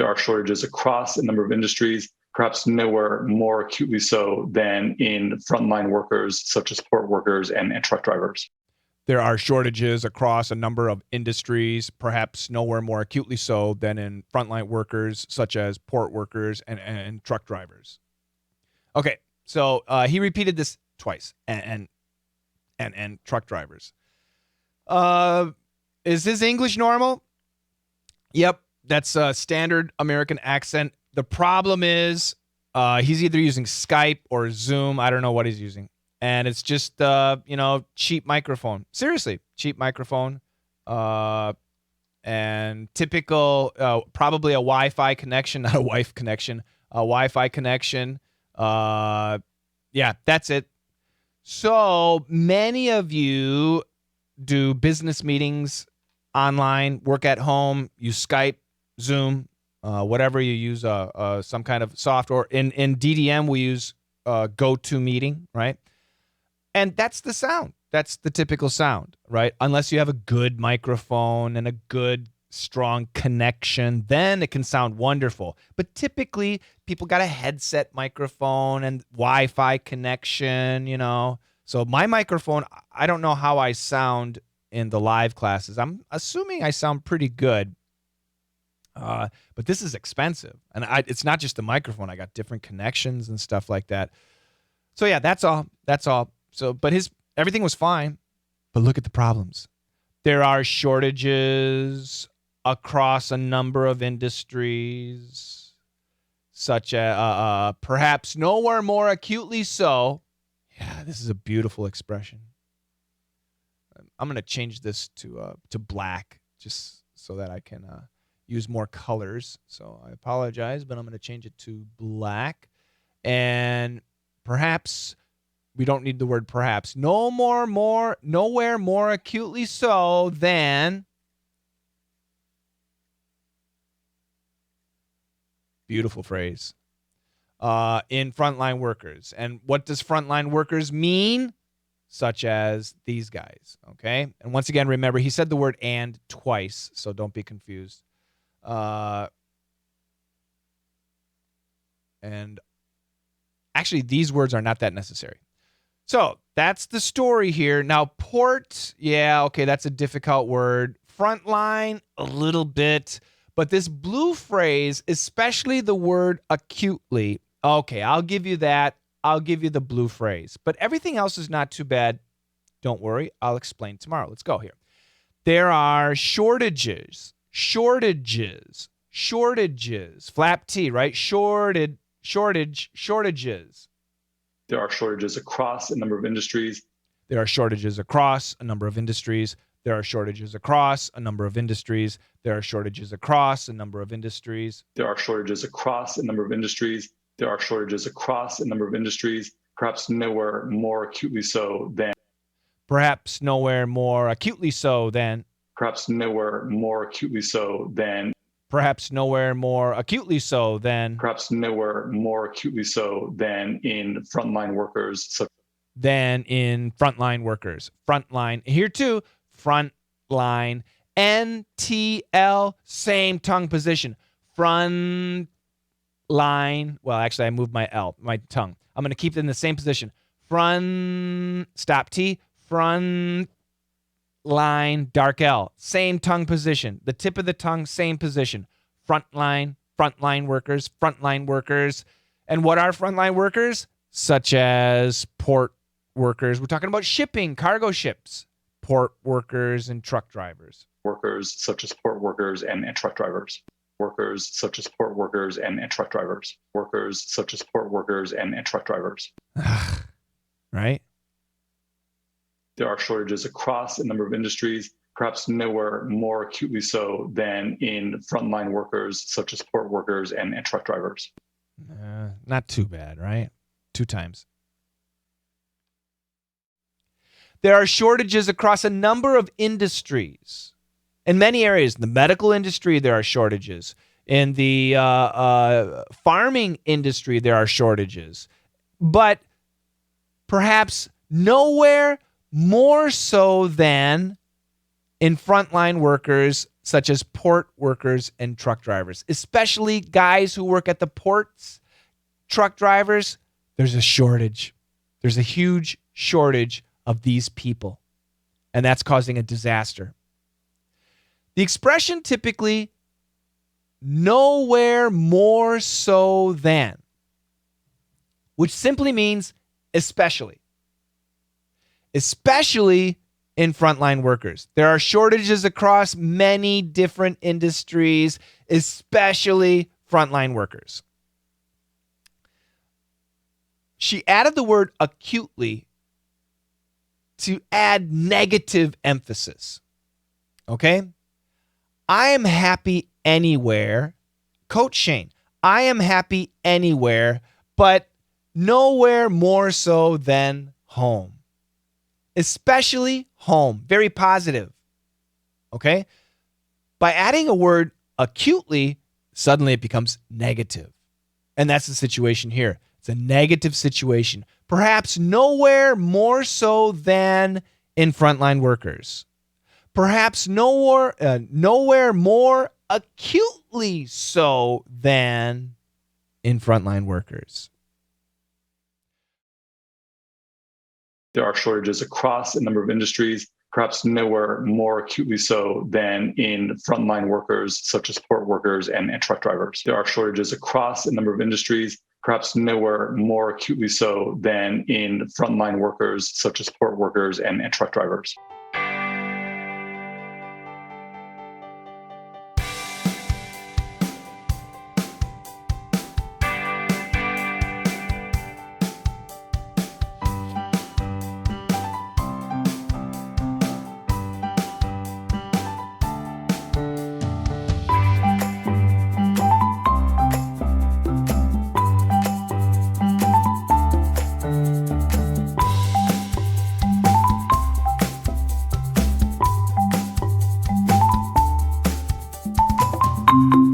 There are shortages across a number of industries, perhaps nowhere more acutely so than in frontline workers such as port workers and truck drivers. There are shortages across a number of industries, perhaps nowhere more acutely so than in frontline workers such as port workers and truck drivers. Okay, so he repeated this twice, and truck drivers. Is his English normal? Yep, that's a standard American accent. The problem is he's either using Skype or Zoom. I don't know what he's using. And it's just, cheap microphone. Seriously, cheap microphone. And typical, probably a Wi-Fi connection, not a wife connection, a Wi-Fi connection. Yeah, that's it. So many of you do business meetings online, work at home, use Skype, Zoom, whatever you use, some kind of software. In DDM, we use GoToMeeting, right? And that's the sound. That's the typical sound, right? Unless you have a good microphone and a good, strong connection, then it can sound wonderful. But typically, people got a headset microphone and Wi-Fi connection, So my microphone, I don't know how I sound in the live classes. I'm assuming I sound pretty good. But this is expensive. And it's not just the microphone. I got different connections and stuff like that. So yeah, that's all. So, but everything was fine. But look at the problems. There are shortages across a number of industries, such as perhaps nowhere more acutely so. Yeah, this is a beautiful expression. I'm going to change this to black just so that I can use more colors. So I apologize, but I'm going to change it to black. And perhaps, we don't need the word perhaps, nowhere more acutely so than, beautiful phrase, in frontline workers. And what does frontline workers mean? Such as these guys, okay? And once again, remember, he said the word "and" twice, so don't be confused. And actually, these words are not that necessary. So that's the story here. Now, port, yeah, okay, that's a difficult word. Frontline, a little bit. But this blue phrase, especially the word acutely, okay, I'll give you that. I'll give you the blue phrase. But everything else is not too bad. Don't worry. I'll explain tomorrow. Let's go here. There are shortages. Flap T, right? Shortages. There are shortages across a number of industries. There are shortages across a number of industries. There are shortages across a number of industries. There are shortages across a number of industries. There are shortages across a number of industries. There are shortages across a number of industries, perhaps nowhere more acutely so than. Perhaps nowhere more acutely so than. Perhaps nowhere more acutely so than. Perhaps nowhere more acutely so than. Perhaps nowhere more acutely so than in frontline workers. Frontline. Here too, frontline. NTL, same tongue position. Front line. Well, actually, I moved my tongue. I'm going to keep it in the same position. Stop T, front line, dark L. Same tongue position. The tip of the tongue, same position. Frontline workers. And what are frontline workers? Such as port workers. We're talking about shipping, cargo ships. Port workers and truck drivers. Workers such as port workers and truck drivers. Workers such as port workers and truck drivers. Workers such as port workers and truck drivers. Right? There are shortages across a number of industries, perhaps nowhere more acutely so than in frontline workers such as port workers and truck drivers. Not too bad, right? 2 times. There are shortages across a number of industries. In many areas, in the medical industry, there are shortages. In the farming industry, there are shortages. But perhaps nowhere more so than in frontline workers such as port workers and truck drivers, especially guys who work at the ports, truck drivers. There's a shortage. There's a huge shortage of these people, and that's causing a disaster. The expression typically, nowhere more so than, which simply means especially in frontline workers. There are shortages across many different industries, especially frontline workers. She added the word acutely to add negative emphasis. Okay? I am happy anywhere. Coach Shane, I am happy anywhere, but nowhere more so than home. Especially home. Very positive. Okay? By adding a word acutely, suddenly it becomes negative. And that's the situation here. It's a negative situation. Perhaps nowhere more so than in frontline workers. Perhaps nowhere more acutely so than in frontline workers. There are shortages across a number of industries, perhaps nowhere more acutely so than in frontline workers, such as port workers and truck drivers. There are shortages across a number of industries, perhaps nowhere more acutely so than in frontline workers, such as port workers and truck drivers. you